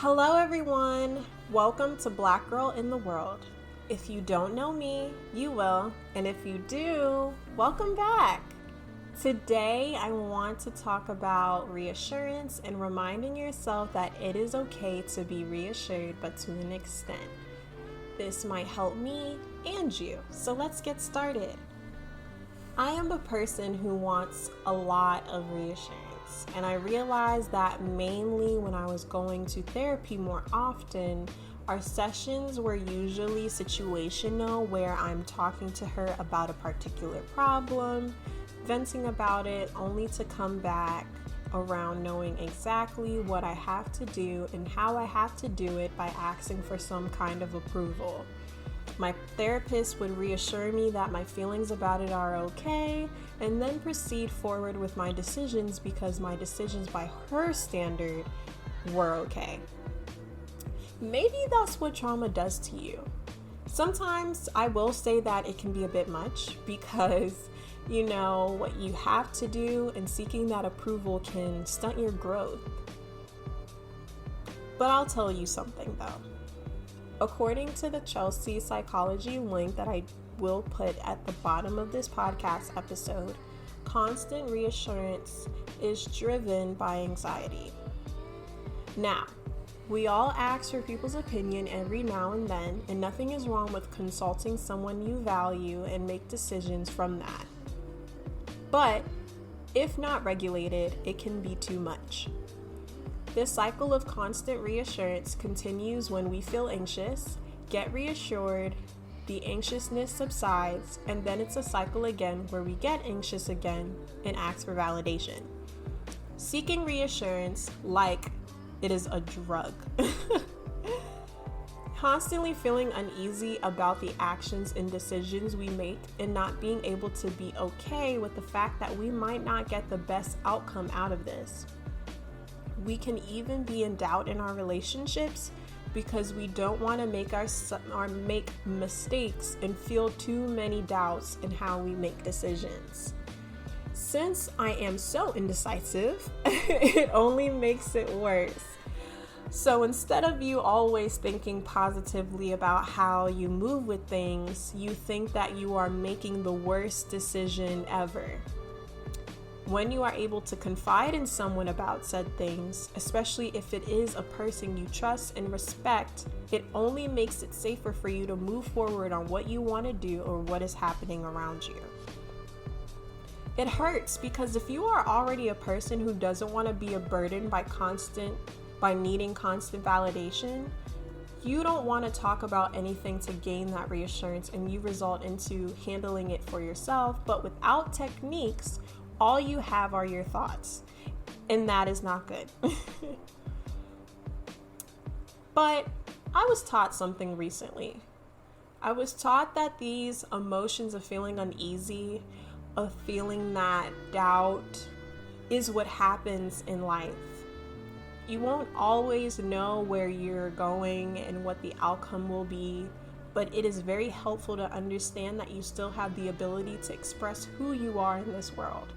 Hello everyone, welcome to Black Girl in the World. If you don't know me, you will, and if you do, welcome back. Today I want to talk about reassurance and reminding yourself that it is okay to be reassured, but to an extent. This might help me and you, so let's get started. I am a person who wants a lot of reassurance. And I realized that mainly when I was going to therapy more often, our sessions were usually situational where I'm talking to her about a particular problem, venting about it, only to come back around knowing exactly what I have to do and how I have to do it by asking for some kind of approval. My therapist would reassure me that my feelings about it are okay, and then proceed forward with my decisions because my decisions by her standard were okay. Maybe that's what trauma does to you. Sometimes I will say that it can be a bit much because, what you have to do and seeking that approval can stunt your growth. But I'll tell you something though. According to the Chelsea Psychology link that I will put at the bottom of this podcast episode, constant reassurance is driven by anxiety. Now, we all ask for people's opinion every now and then, and nothing is wrong with consulting someone you value and make decisions from that. But if not regulated, it can be too much. This cycle of constant reassurance continues when we feel anxious, get reassured, the anxiousness subsides, and then it's a cycle again where we get anxious again and ask for validation. Seeking reassurance like it is a drug. Constantly feeling uneasy about the actions and decisions we make and not being able to be okay with the fact that we might not get the best outcome out of this. We can even be in doubt in our relationships because we don't want to make mistakes and feel too many doubts in how we make decisions. Since I am so indecisive, it only makes it worse. So instead of you always thinking positively about how you move with things, you think that you are making the worst decision ever. When you are able to confide in someone about said things, especially if it is a person you trust and respect, it only makes it safer for you to move forward on what you want to do or what is happening around you. It hurts because if you are already a person who doesn't want to be a burden by needing constant validation, you don't want to talk about anything to gain that reassurance and you result into handling it for yourself, but without techniques, all you have are your thoughts, and that is not good. But I was taught something recently. I was taught that these emotions of feeling uneasy, of feeling that doubt, is what happens in life. You won't always know where you're going and what the outcome will be, but it is very helpful to understand that you still have the ability to express who you are in this world.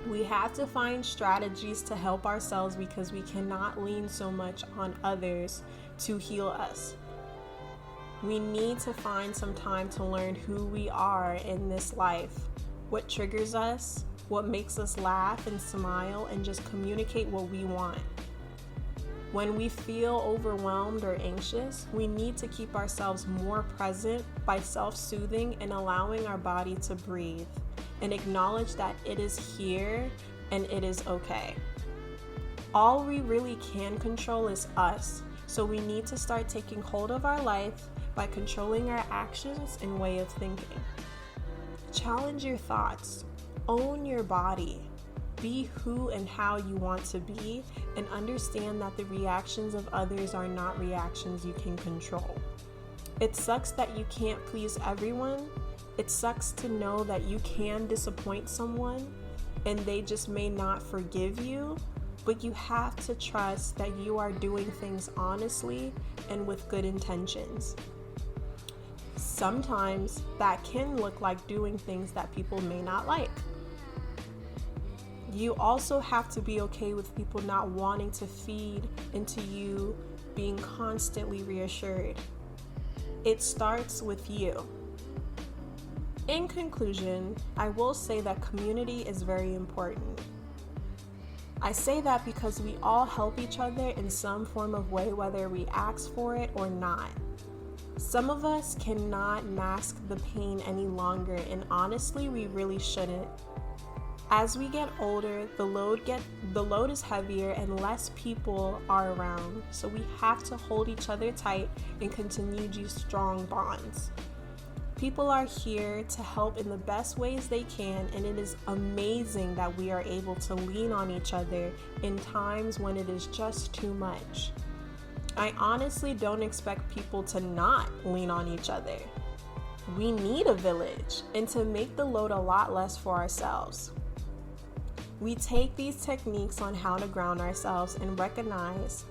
We have to find strategies to help ourselves because we cannot lean so much on others to heal us. We need to find some time to learn who we are in this life, what triggers us, what makes us laugh and smile, and just communicate what we want. When we feel overwhelmed or anxious, we need to keep ourselves more present by self-soothing and allowing our body to breathe and acknowledge that it is here and it is okay. All we really can control is us, so we need to start taking hold of our life by controlling our actions and way of thinking. Challenge your thoughts, own your body, be who and how you want to be, and understand that the reactions of others are not reactions you can control. It sucks that you can't please everyone. It sucks to know that you can disappoint someone and they just may not forgive you, but you have to trust that you are doing things honestly and with good intentions. Sometimes that can look like doing things that people may not like. You also have to be okay with people not wanting to feed into you being constantly reassured. It starts with you. In conclusion, I will say that community is very important. I say that because we all help each other in some form of way, whether we ask for it or not. Some of us cannot mask the pain any longer, and honestly, we really shouldn't. As we get older, the load is heavier and less people are around, so we have to hold each other tight and continue these strong bonds. People are here to help in the best ways they can, and it is amazing that we are able to lean on each other in times when it is just too much. I honestly don't expect people to not lean on each other. We need a village, and to make the load a lot less for ourselves. We take these techniques on how to ground ourselves and recognize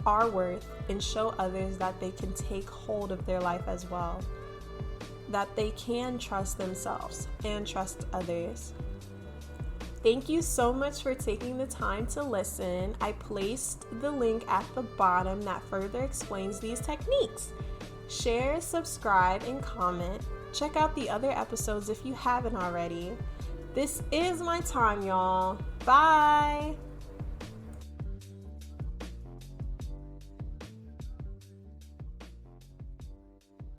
our worth and show others that they can take hold of their life as well, that they can trust themselves and trust others. Thank you so much for taking the time to listen. I placed the link at the bottom that further explains these techniques. Share, subscribe, and comment. Check out the other episodes if you haven't already. This is my time, y'all. Bye.